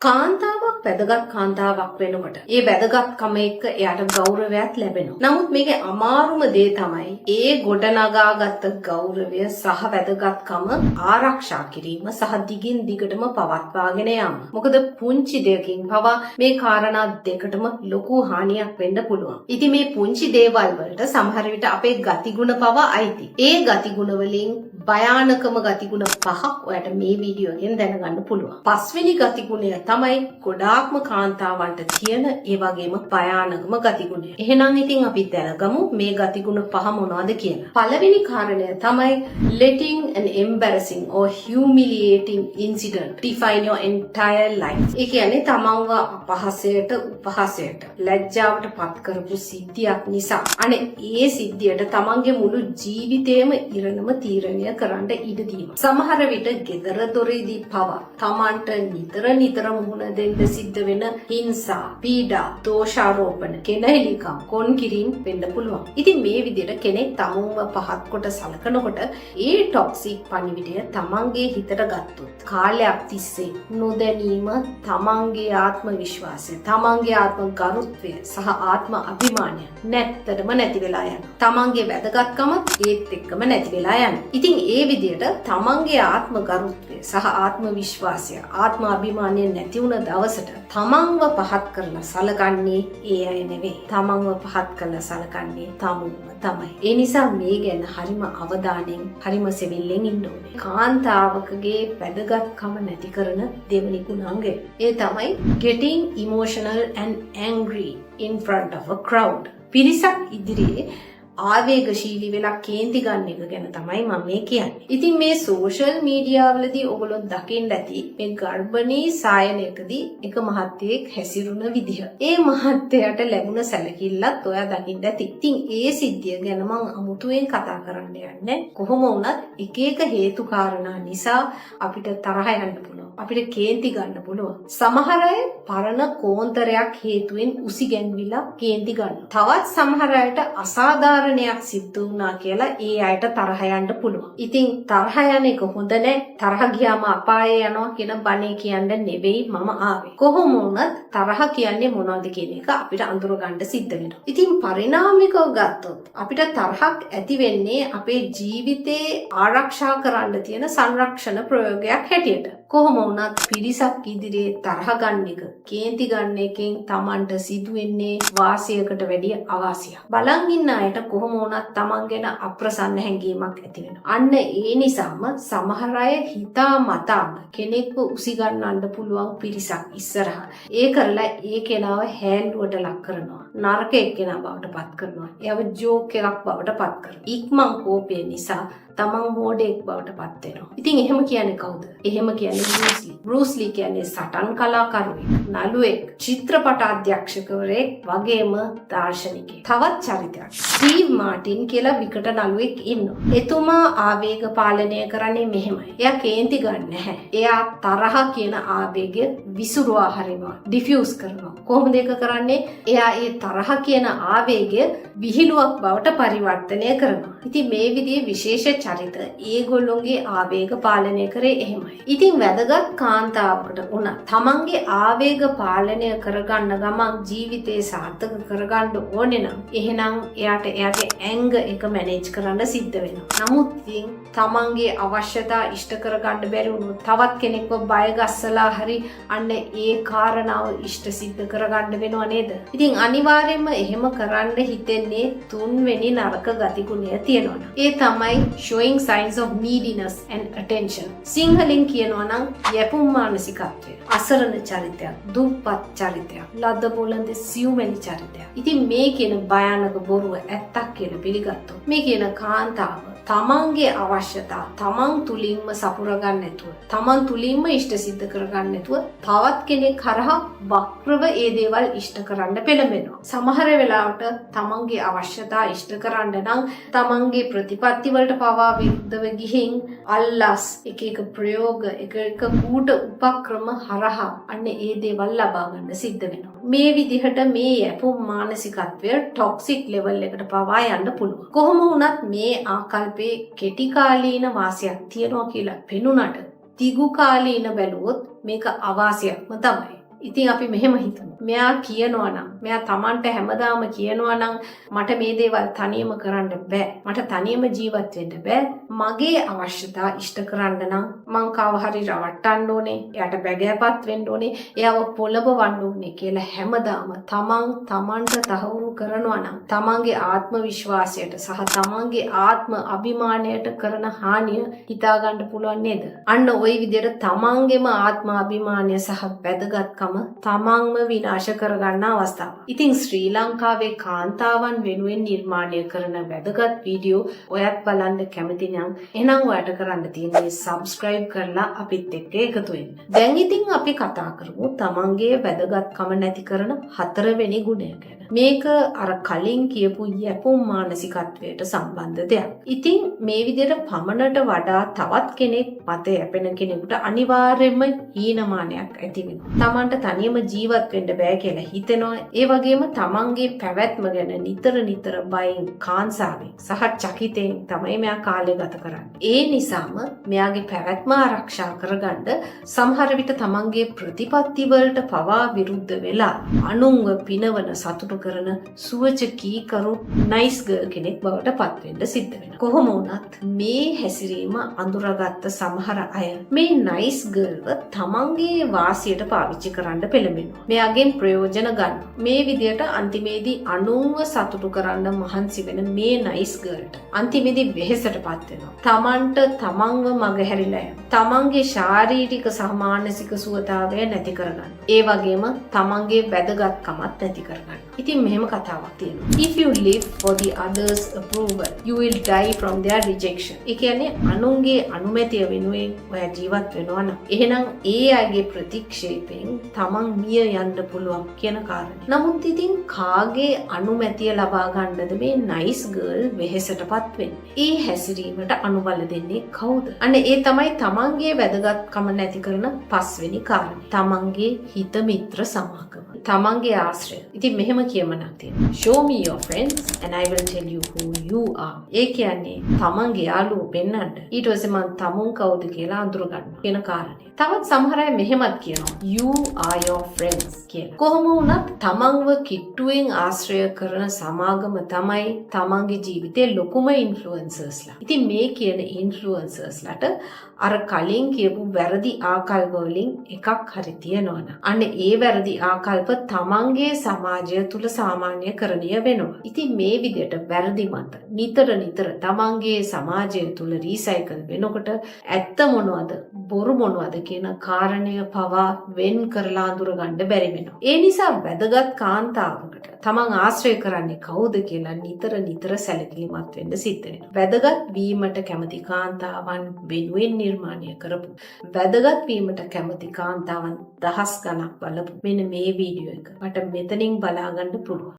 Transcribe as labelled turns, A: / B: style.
A: කාන්තාවක් වැදගත් කාන්තාවක් වෙනකොට ඒ වැදගත්කම එක්ක එයාට ගෞරවයක් ලැබෙනවා. නමුත් මේකේ අමාරුම දේ තමයි ඒ ගොඩනගාගත් ගෞරවය සහ වැදගත්කම ආරක්ෂා කිරීම සහ දිගින් දිගටම පවත්වාගෙන යාම. මොකද පුංචි දෙයකින් පවා මේ කාරණා දෙකටම ලොකු හානියක් වෙන්න පුළුවන්. ඉතින් මේ පුංචි දේවල් වලට සමහර විට අපේ ගතිගුණ පවා අයිති. ඒ ගතිගුණ වලින් භයානකම ගතිගුණ පහක් ඔයාලට මේ වීඩියෝ එකෙන් දැනගන්න පුළුවන්. පස්වෙනි ගතිගුණය තමයි ගොඩාක්ම කාන්තාවන්ට තියෙන ඒ වගේම භයානකම ගතිගුණය. එහෙනම් ඉතින් අපි දැනගමු මේ ගතිගුණ පහ මොනවද කියලා. පළවෙනි කාරණය තමයි letting an embarrassing or humiliating incident define your entire life. ඒ කියන්නේ තමන්ව අපහාසයට උපහාසයට ලැජ්ජාවට පත් කරපු සිද්ධියක් නිසා අනේ ඒ සිද්ධියට තමන්ගේ මුළු ජීවිතේම ඉරණම තීරණය කරන්න ඉඩ දීම. සමහර විට gedara doredhi පවා තමන්ට නිතර මුහුණ දෙන්න සිද්ධ වෙන හිංසා, පීඩා, දෝෂාරෝපණ, කෙනෙහිලිකම්, කොන්කිරීම් වෙන්න පුළුවන්. ඉතින් මේ විදිහට කෙනෙක් තමුන්ව පහත් කොට සලකනකොට ඒ ටොක්සික් පණිවිඩය තමන්ගේ හිතට ගත්තොත් කාලයක් තිස්සේ නොදැනීම තමන්ගේ ආත්ම විශ්වාසය, තමන්ගේ ආත්ම ගරුත්වය සහ ආත්ම අභිමානය නැත්තටම නැති වෙලා යනවා. තමන්ගේ වැදගත්කමත් ඒත් එක්කම නැති වෙලා යනවා. ඉතින් ඒ විදිහට තමන්ගේ ආත්ම ගරුත්වය සහ ආත්ම විශ්වාසය, ආත්ම අභිමානය නැති වුණ දවසට තමන්ව පහත් කරලා සලකන්නේ ඒ අය නෙවෙයි. තමන්ව පහත් කරලා සලකන්නේ තමුන්ව තමයි. ඒ නිසා මේ ගැන හරිම අවධානයෙන්, හරිම සෙවිල්ලෙන් ඉන්න ඕනේ. කාන්තාවකගේ වැදගත්කම නැති කරන දෙවෙනි ගුණාංගය. ඒ තමයි getting emotional and angry in front of a crowd. පිරිසක් ඉදිරියේ ආවේගශීලී වෙලා කේන්ති ගන්න එක ගැන තමයි මම මේ කියන්නේ. ඉතින් මේ සෝෂල් මීඩියා වලදී ඔයගොල්ලෝ දකින්න ඇති මේ ගර්භණී සායනයකදී එක මහත්තයෙක් හැසිරුණ විදිහ. ඒ මහත්තයාට ලැබුණ සැලකිල්ලත් ඔයා දකින්න ඇති. ඉතින් ඒ සිද්ධිය ගැන මම අමුතුවෙන් කතා කරන්න යන්නේ. කොහොම වුණත් එක එක හේතු කාරණා නිසා අපිට තරහ යන්න පුළුවන්. අපිට කේන්ති ගන්න පුළුවන්. සමහර අය පරණ කෝන්තරයක් හේතුවෙන් උසිගැන්විලා කේන්ති ගන්නවා. තවත් සමහර අයට අසාධාරණයක් සිද්ධ වුණා කියලා ඒ අයට තරහ යන්න පුළුවන්. ඉතින් තරහ යන එක හොඳ නැහැ. තරහ ගියාම අපායේ යනවා කියන බණේ කියන්නේ නෙවෙයි මම ආවේ. කොහොම වුණත් තරහ කියන්නේ මොනවද කියන එක අපිට අඳුර ගන්න සිද්ධ වෙනවා. ඉතින් පරිණාමිකව ගත්තොත් අපිට තරහක් ඇති වෙන්නේ අපේ ජීවිතේ ආරක්ෂා කරන්න තියෙන සංරක්ෂණ ප්‍රයෝගයක් හැටියට. කොහොම වුණත් පිරිසක් ඉදිරියේ තරහ ගන්න එක, කේන්ති ගන්න එකෙන් Tamanට සිදුවෙන්නේ වාසියකට වැඩිය අවාසියක්. බලන් ඉන්න අයට කොහොම වුණත් Taman ගැන අප්‍රසන්න හැඟීමක් ඇති වෙනවා. අන්න ඒ නිසාම සමහර අය හිතා මතාම කෙනෙක්ව උසි ගන්නන්න පුළුවන් පිරිසක් ඉස්සරහා. ඒ කරලා ඒ කෙනාව හැල්ලුවට ලක් කරනවා. නරක එක්කෙනා බවට පත් කරනවා. එයාව ජෝක් එකක් බවට පත් කරනවා. ඉක්මන් කෝපය නිසා තමන් මෝඩෙක් බවට පත් වෙනවා. ඉතින් එහෙම කියන්නේ කවුද? එහෙම කියන්නේ බෲස් ලී. බෲස් ලී කියන්නේ සටන් කලාකරුවෙක්, නළුවෙක්, චිත්‍රපට අධ්‍යක්ෂකවරයෙක් වගේම දාර්ශනිකයෙක්. තවත් චරිතයක් ස්ටීව් මාටින් කියලා විකට නළුවෙක් ඉන්නවා. එතුමා ආවේග පාලනය කරන්නේ මෙහෙමයි. එයා කේන්ති ගන්න නැහැ. එයා තරහ කියන ආවේගය විසිරුවා හරිනවා, ඩිෆියුස් කරනවා. කොහොමද ඒක කරන්නේ? එයා ඒ තරහ කියන ආවේගය විහිළුවක් බවට පරිවර්තනය කරනවා. ඉතින් මේ විදිහේ විශේෂ චරිත ඒගොල්ලොන්ගේ ආවේග පාලනය කරේ එහෙමයි. ඉතින් වැදගත් කාන්තාවකට උන තමන්ගේ ආවේග පාලනය කරගන්න ගමන් ජීවිතේ සාර්ථක කරගන්න ඕනේ නම් එහෙනම් එයාට එයාගේ ඇංග එක මැනේජ් කරන්න සිද්ධ වෙනවා. නමුත් ඉතින් තමන්ගේ අවශ්‍යතා ඉෂ්ට කරගන්න බැරි වුණොත් තවත් කෙනෙක්ව බය ගස්සලා හරි අන්න ඒ කාරණාව ඉෂ්ට සිද්ධ කරගන්න වෙනව නේද? ඉතින් අනිවාර්යයෙන්ම එහෙම කරන්න හිතෙන්නේ තුන්වෙනි නරක ගතිගුණය තියෙනවා. ඒ තමයි showing signs of neediness and attention. සිංහලෙන් කියනවා නම් යැපුම් මානසිකත්වය, අසරණ චරිතයක්, දුප්පත් චරිතයක්, ලද බොළඳ සියුමැලි චරිතයක්. ඉතින් මේ කියන භයානක බොරුව ඇත්තක් කියලා පිළිගත්තොත් මේ කියන කාන්තාව තමන්ගේ අවශ්‍යතා තමන් තුලින්ම සපුරගන්න නැතුව, තමන් තුලින්ම ඉෂ්ට සිද්ධ කරගන්න නැතුව තවත් කෙනෙක් කරහා වක්‍රව ඒ දේවල් ඉෂ්ට කරන්න පෙළඹෙනවා. සමහර වෙලාවට තමන්ගේ අවශ්‍යතා ඉෂ්ට කරන්න නම් තමන්ගේ ප්‍රතිපත්ති වලට පවා විරුද්ධව ගිහින් අල්ලස් එක එක ප්‍රයෝග එක එක කූට උපක්‍රම හරහා අන්න ඒ දේවල් ලබා ගන්න සිද්ධ වෙනවා. මේ විදිහට මේ යැපුම් මානසිකත්වය ටොක්සික් ලෙවල් එකට පවා යන්න පුළුවන්. කොහොම වුණත් මේ ආකල්පේ කෙටි කාලීන වාසියක් තියනවා කියලා පෙනුනට දිගු කාලීන බැලුවොත් මේක අවාසියක්ම තමයි. ඉතින් අපි මෙහෙම හිතමු. මෙයා කියනවා නම් මෙයා Tamanට හැමදාම කියනවා නම් මට මේ දේවල් තනියම කරන්න බෑ. මට තනියම ජීවත් වෙන්න බෑ. මගේ අවශ්‍යතා ඉෂ්ට කරන්න නම් මං කව හරි රවට්ටන්න ඕනේ. එයාට බැගෑපත් වෙන්න ඕනේ. එයාව පොළඹවන්න ඕනේ කියලා හැමදාම Tamanට තහවුරු කරනවා නම් Tamanගේ ආත්ම විශ්වාසයට සහ Tamanගේ ආත්ම අභිමානයට කරන හානිය හිතා ගන්න පුළුවන් නේද? අන්න ওই විදිහට Tamanගේම ආත්ම අභිමානය සහ වැදගත්කම තමන්ම විනාශ කරගන්න අවස්ථාව. ඉතින් ශ්‍රී ලංකාවේ කාන්තාවන් වෙනුවෙන් නිර්මාණය කරන වැදගත් වීඩියෝ ඔයත් බලන්න කැමති නම් එහෙනම් ඔයාට කරන්න තියෙන්නේ subscribe කරලා අපිත් එක්ක එකතු වෙන්න. දැන් ඉතින් අපි කතා කරමු තමන්ගේ වැදගත්කම නැති කරන 4 වෙනි ගුණය ගැන. මේක අර කලින් කියපු යැපුම් මානසිකත්වයට සම්බන්ධ දෙයක්. ඉතින් මේ විදිහට පමණට වඩා තවත් කෙනෙක් මත යැපෙන කෙනෙකුට අනිවාර්යයෙන්ම හීනමානයක් ඇති වෙනවා. තමන්ට තනියම ජීවත් වෙන්න බෑ කියලා හිතෙනවා. ඒ වගේම තමන්ගේ පැවැත්ම ගැන නිතර බයෙන් කාංසාවෙන් සහ චකිතෙන් තමයි මෙයා කාලය ගත කරන්නේ. ඒ නිසාම මෙයාගේ පැවැත්ම ආරක්ෂා කරගන්න සමහර විට තමන්ගේ ප්‍රතිපත්ති වලට පවා විරුද්ධ වෙලා අනුන්ව පිනවන සතුටු කරන සුවච කීකරු නයිස් ගර්ල් කෙනෙක් බවට පත් වෙන්න සිද්ධ වෙනවා. කොහොම වුණත් මේ හැසිරීම අඳුරගත්ත සමහර අය මේ නයිස් ගර්ල්ව තමන්ගේ වාසියට පාවිච්චි කරන්න පෙළඹෙනවා. මෙයාගෙන් ප්‍රයෝජන ගන්න. මේ විදියට අන්තිමේදී අනුන්ව සතුටු කරන්න මහන්සි වෙන මේ නයිස් ගර්ල්ට අන්තිමේදී වෙහෙසටපත් වෙනවා. තමන්ට තමන්ව මගහැරිලා යනවා. තමන්ගේ ශාරීරික සහ මානසික සුවතාවය නැති කරගන්න. ඒ වගේම තමන්ගේ වැදගත්කමත් නැති කරගන්න. ඉතින් මෙහෙම කතාවක් තියෙනවා. If you live for the others approval, you will die from their rejection. ඒ කියන්නේ අනුන්ගේ අනුමැතිය වෙනුවෙන් ඔයා ජීවත් වෙනවා නම් එහෙනම් ඒ අයගේ ප්‍රතික්ෂේපයෙන් තමන් මිය යන්න පුළුවන් කියන කාරණේ. නමුත් ඉතින් කාගේ අනුමැතිය ලබා ගන්නද මේ නයිස් ගර්ල් වෙහෙසටපත් වෙන්නේ? ඒ හැසිරීමට අනුබල දෙන්නේ කවුද? අන්න ඒ තමයි තමන්ගේ වැදගත්කම නැති කරන 5 වෙනි කාරණේ. තමන්ගේ හිත මිත්‍ර සමාගම. තමන්ගේ ආශ්‍රය. ඉතින් මෙහෙම කියමනක් තියෙනවා. Show me your friends and I will tell you who you are. ඒ කියන්නේ තමන්ගේ යාළුවෝ පෙන්වන්න. ඊට පස්සේ මං තමුන් කවුද කියලා අඳුර ගන්නවා කියන කාරණේ. තවත් සමහර අය මෙහෙමත් කියනවා. You are your friends කියලා. කොහොම වුණත් තමන්ව කිට්ටුවෙන් ආශ්‍රය කරන සමාගම තමයි තමන්ගේ ජීවිතේ ලොකුම ඉන්ෆ්ලුවෙන්සර්ස්ලා. ඉතින් මේ කියන ඉන්ෆ්ලුවෙන්සර්ස්ලාට අර කලින් කියපු වැරදි ආකල්ප වලින් එකක් හරි තියෙනවනම් අන්න ඒ වැරදි ආකල්ප තමන්ගේ සමාජය තුල සාමාන්‍යකරණීය වෙනවා. ඉතින් මේ විදිහට වැරදි මත නිතර තමන්ගේ සමාජය තුල රීසයිකල් වෙනකොට ඇත්ත මොනවද බොරු මොනවද කියන කාරණය පවා වෙන් කරලා අඳුර ගන්න බැරි වෙනවා. ඒ නිසා වැදගත් කාන්තාවකට තමන් ආශ්‍රය කරන්නේ කවුද කියලා නිතර සැලකිලිමත් වෙන්න සිද්ධ වෙනවා. වැදගත් වීමට කැමති කාන්තාවන් වෙනුවෙන් නිර්මාණය කරපු වැදගත් වීමට කැමති කාන්තාවන් දහස් ගණක් බලපු මෙන්න මේ වීඩියෝ එක මට මෙතනින් බලා ගන්න පුළුවන්.